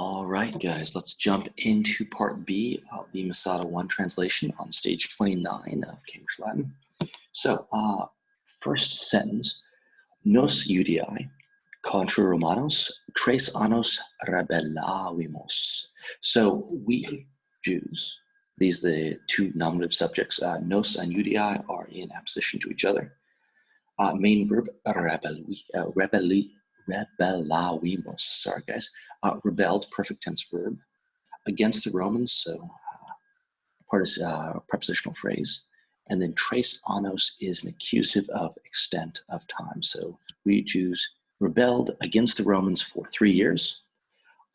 All right, guys, let's jump into part B of the Masada 1 translation on stage 29 of Cambridge Latin. So, first sentence, nos Judii contra Romanos tres annos rebellavimos. So, we Jews, these are the two nominative subjects, nos and Judii are in apposition to each other. Main verb, rebellavimos, sorry guys, rebelled, perfect tense verb, against the Romans, so part is prepositional phrase, and then tres annos is an accusative of extent of time. So we Jews rebelled against the Romans for 3 years,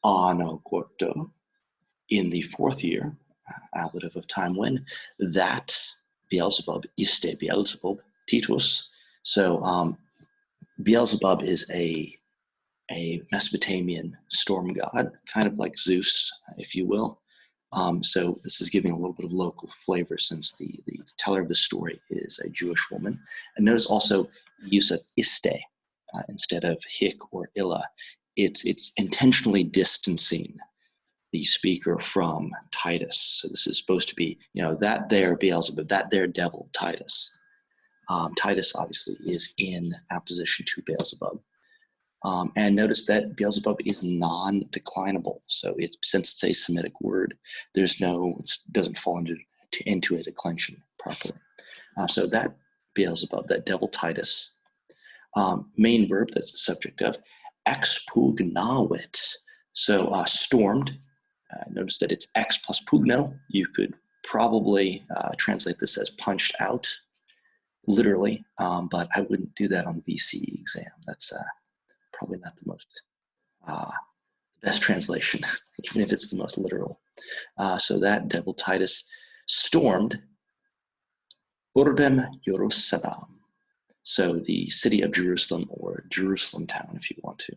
anno quarto, in the 4th year, ablative of time when, that Beelzebub, iste Beelzebub, Titus. So Beelzebub is a Mesopotamian storm god, kind of like Zeus, if you will. So this is giving a little bit of local flavor since the teller of the story is a Jewish woman. And notice also the use of iste instead of hic or illa. It's intentionally distancing the speaker from Titus. So this is supposed to be, that there Beelzebub, that there devil, Titus. Titus obviously is in opposition to Beelzebub. And notice that Beelzebub is non-declinable. So since it's a Semitic word, it doesn't fall into a declension properly. So that Beelzebub, that devil Titus, main verb that's the subject of, expugnavit. So stormed. Notice that it's ex plus pugno. You could probably translate this as punched out, literally, but I wouldn't do that on the BCE exam. That's probably not the most best translation, even if it's the most literal. So that devil Titus stormed Urbem Jerusalem, so the city of Jerusalem, or Jerusalem town if you want to.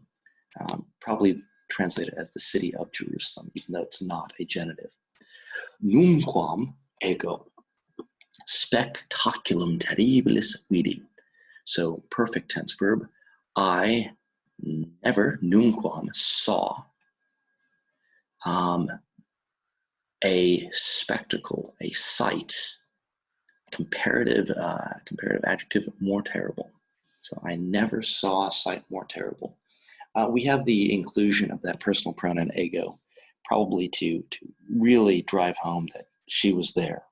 Probably translate it as the city of Jerusalem, even though it's not a genitive. Numquam ego spectaculum terribilis vidi. So perfect tense verb. I never, numquam, saw a spectacle, a sight, comparative adjective, more terrible. So I never saw a sight more terrible. We have the inclusion of that personal pronoun ego, probably to really drive home that she was there.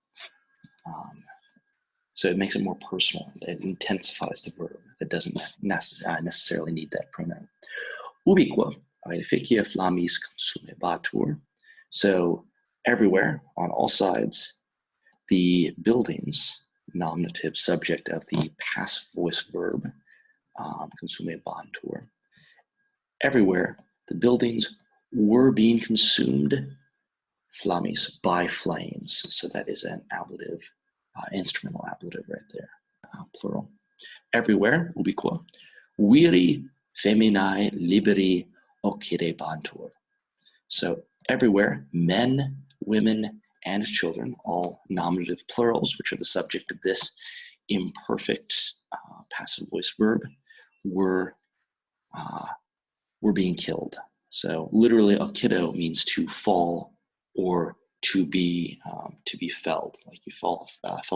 So it makes it more personal. It intensifies the verb. It doesn't necessarily need that pronoun. Ubiqua, aedificia flammis consumebatur. So everywhere, on all sides, the buildings, nominative subject of the passive voice verb, consumebatur. Everywhere, the buildings were being consumed, flammis, by flames. So that is an ablative, instrumental ablative right there, plural. Everywhere, ubiqua, viri feminae liberi occidebantur. So everywhere, men, women, and children, all nominative plurals, which are the subject of this imperfect passive voice verb, were being killed. So literally, occido means to fall or to be felled. Like you fell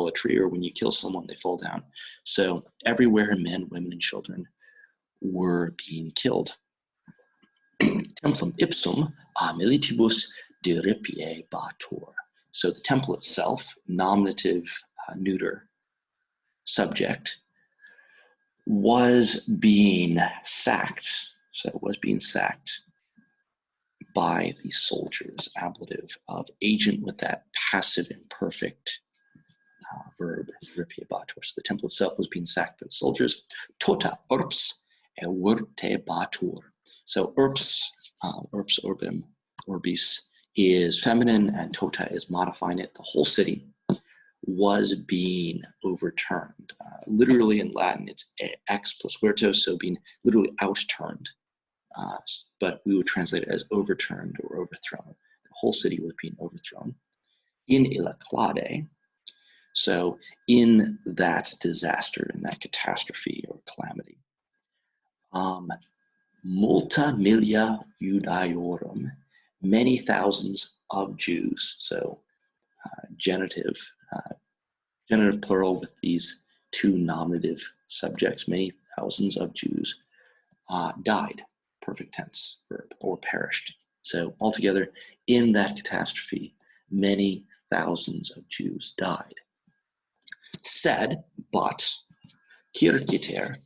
a tree, or when you kill someone, they fall down. So everywhere, men, women, and children were being killed. Templum ipsum a militibus deripiebatur. So the temple itself, nominative neuter subject, was being sacked. So it was being sacked by the soldiers, ablative of agent with that passive imperfect verb, deripiebatur. So the temple itself was being sacked by the soldiers. Tota urbs vertebatur. So urbs, urbem, orbis is feminine, and tota is modifying it. The whole city was being overturned. Literally in Latin, it's ex plus verto, so being literally outturned. But we would translate it as overturned or overthrown. The whole city was being overthrown. In illa clade, so in that disaster, in that catastrophe or calamity, multa milia Judaiorum many thousands of Jews, so genitive plural with these two nominative subjects, many thousands of Jews died, perfect tense verb, or perished. So altogether, in that catastrophe, many thousands of Jews died. Said, but, kirkiter,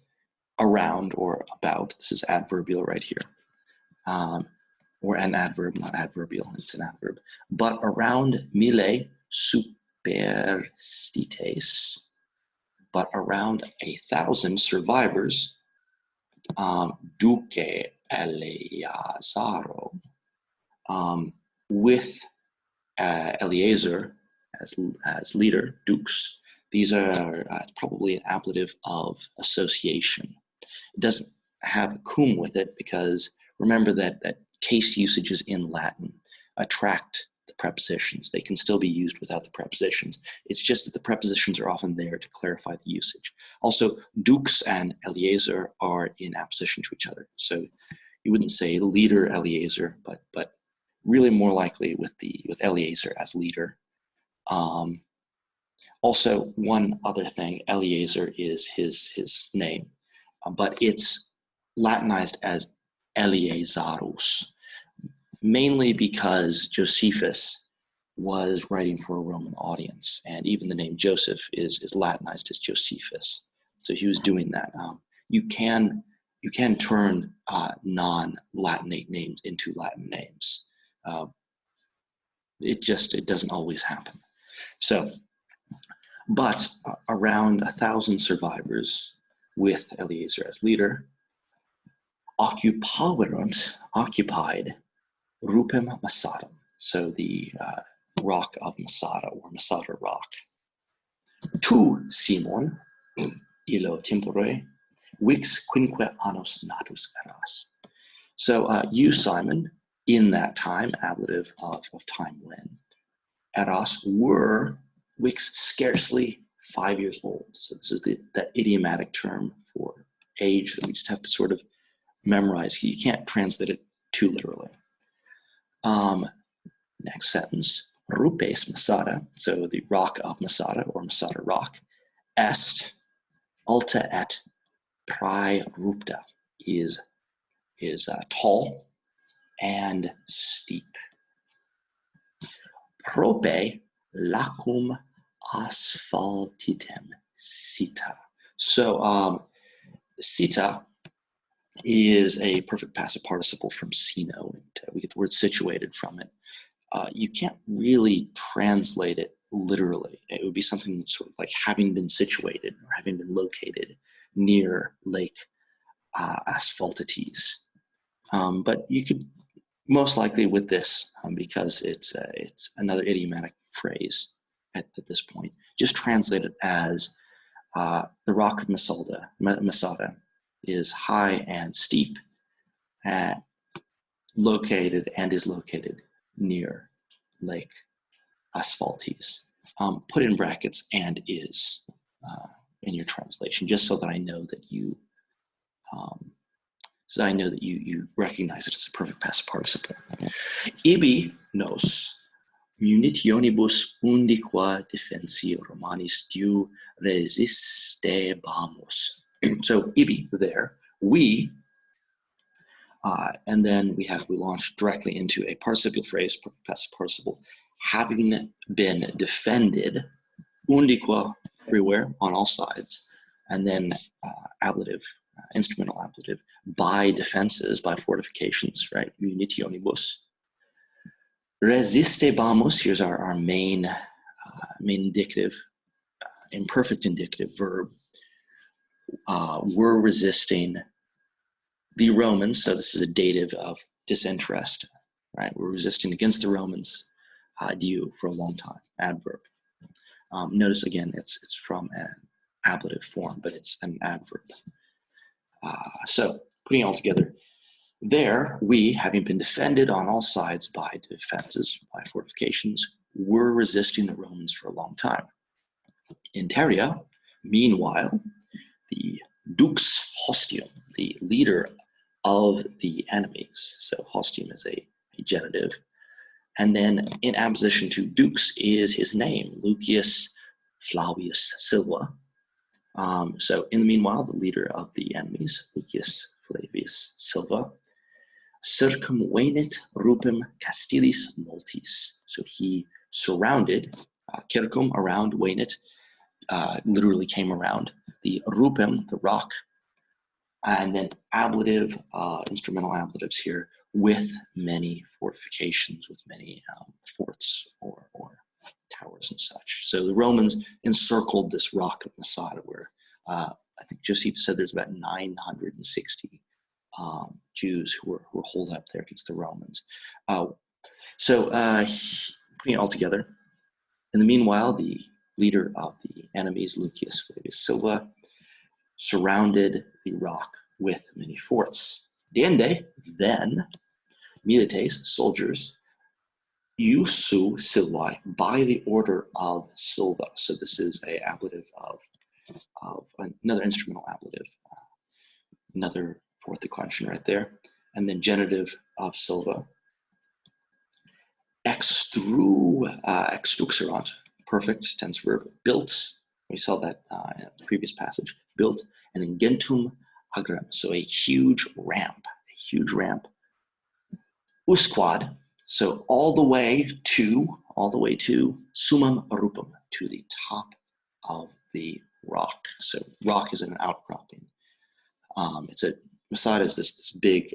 around or about, this is adverbial right here, or an adverb, not adverbial, it's an adverb, but around mille superstites, but around 1,000 survivors, duque Eleazaro, with Eleazar as leader, dukes. These are probably an ablative of association. It doesn't have cum with it because remember that case usages in Latin attract the prepositions. They can still be used without the prepositions. It's just that the prepositions are often there to clarify the usage. Also, dukes and Eleazar are in apposition to each other. So you wouldn't say leader Eleazar, but really more likely with Eleazar as leader. Also, one other thing, Eleazar is his name, but it's Latinized as Eleazarus, mainly because Josephus was writing for a Roman audience, and even the name Joseph is Latinized as Josephus. So he was doing that. You can turn non-Latinate names into Latin names. It doesn't always happen. So, but around 1,000 survivors with Eleazar as leader occupied Rupim Masada, so the rock of Masada, or Masada rock. Tu Simon, illo tempore, vix quinque annos natus eras. So you, Simon, in that time, ablative of time when, eras were, vix scarcely 5 years old. So this is that idiomatic term for age that we just have to sort of memorize. You can't translate it too literally. Next sentence, rupes Masada, so the rock of Masada, or Masada rock, est alta et praerupta, is tall and steep. Prope lacum asphaltitem sita. So sita is a perfect passive participle from sino, and we get the word situated from it. You can't really translate it literally. It would be something sort of like having been situated or having been located near Lake Asphaltites. But you could most likely with this, because it's another idiomatic phrase at this point, just translate it as the rock of Masada is high and steep, located near Lake Asphaltis. Put in brackets "and is" in your translation, just so that I know that you recognize it as a perfect passive participle. Ibi nos munitionibus undiqua defensi Romanis diu resistebamus. So ibi, there, we, and then we launch directly into a participial phrase, perfect passive participle, having been defended, undiqua, everywhere, on all sides, and then ablative, instrumental ablative, by defenses, by fortifications, right? Munitionibus. Resistebamus, here's our main indicative, imperfect indicative verb. We're resisting the Romans, so this is a dative of disinterest, right? We're resisting against the Romans, due for a long time, adverb. Notice again, it's from an ablative form, but it's an adverb. So putting it all together, there, we, having been defended on all sides by defenses, by fortifications, were resisting the Romans for a long time. Interia, meanwhile, the dux hostium, the leader of the enemies. So hostium is a a genitive. And then in apposition to dux is his name, Lucius Flavius Silva. So in the meanwhile, the leader of the enemies, Lucius Flavius Silva, circumvenit rupem Castilis multis. So he surrounded, circum, around, venit, literally came around, the rupem, the rock, and then ablative, instrumental ablatives here, with many fortifications, with many forts or towers and such. So the Romans encircled this rock of Masada, where I think Josephus said there's about 960 Jews who were holed up there against the Romans. So putting it all together, in the meanwhile, the leader of the enemies, Lucius Flavius Silva, surrounded the rock with many forts. Diende, then, milites, the soldiers, iusu Silvae, by the order of Silva. So this is a ablative of another instrumental ablative, another fourth declension right there, and then genitive of Silva. Extruxerant, perfect tense verb, built. We saw that in a previous passage. Built, and in gentum agrem, so a huge ramp, Usquad, so all the way to summum rupum, to the top of the rock. So rock is an outcropping. Masada is this big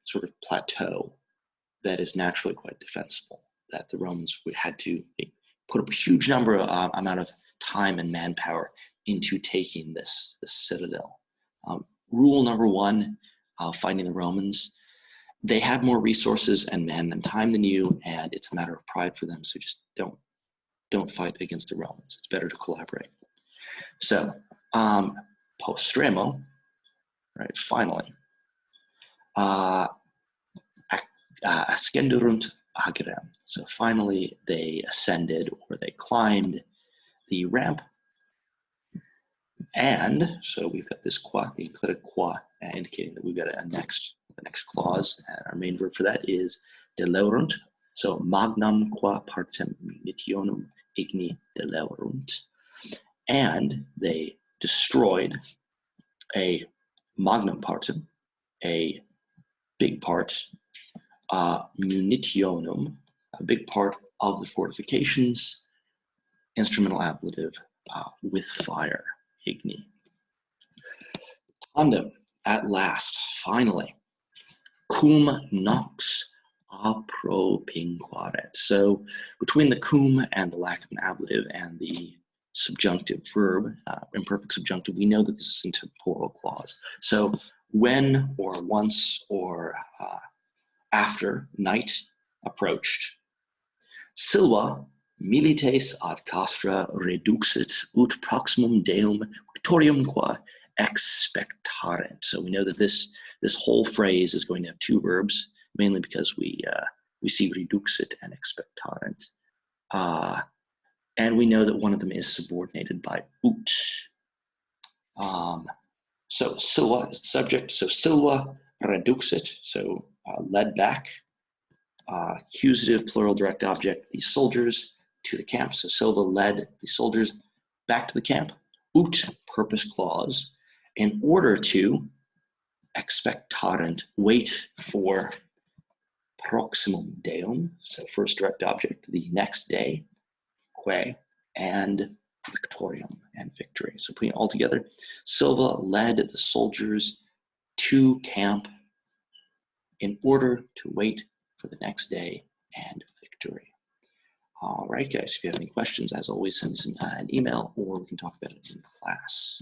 sort of plateau that is naturally quite defensible, that the Romans had to put a huge amount of time and manpower into taking this citadel. Rule number one, fighting the Romans: they have more resources and men and time than you, and it's a matter of pride for them. So just don't fight against the Romans. It's better to collaborate. So postremo, right? Finally, ascenderunt agrem. So finally, they ascended, or they climbed the ramp. And so we've got this qua, the enclitic qua, indicating that we've got the next clause. And our main verb for that is deleurunt. So magnam qua partem munitionum igni deleurunt. And they destroyed a magnum partem, a big part, munitionum, a big part of the fortifications, instrumental ablative, with fire. Igni. Tandem, at last, finally. Cum nox apropinquaret. So between the cum and the lack of an ablative and the subjunctive verb, imperfect subjunctive, we know that this is a temporal clause. So when, or once, or after night approached, Silva milites ad castra reduxit ut proximum deum victorium qua expectarent. So we know that this whole phrase is going to have two verbs, mainly because we see reduxit and expectarent. And we know that one of them is subordinated by ut. So Silva is the subject. So Silva reduxit, so led back. Accusative, plural, direct object, the soldiers to the camp. So Silva led the soldiers back to the camp. Ut, purpose clause, in order to expectarent, wait for proximum deum, so first direct object, the next day, que, and victorium, and victory. So putting it all together, Silva led the soldiers to camp in order to wait for the next day and victory. All right, guys, if you have any questions, as always, send us an email, or we can talk about it in class.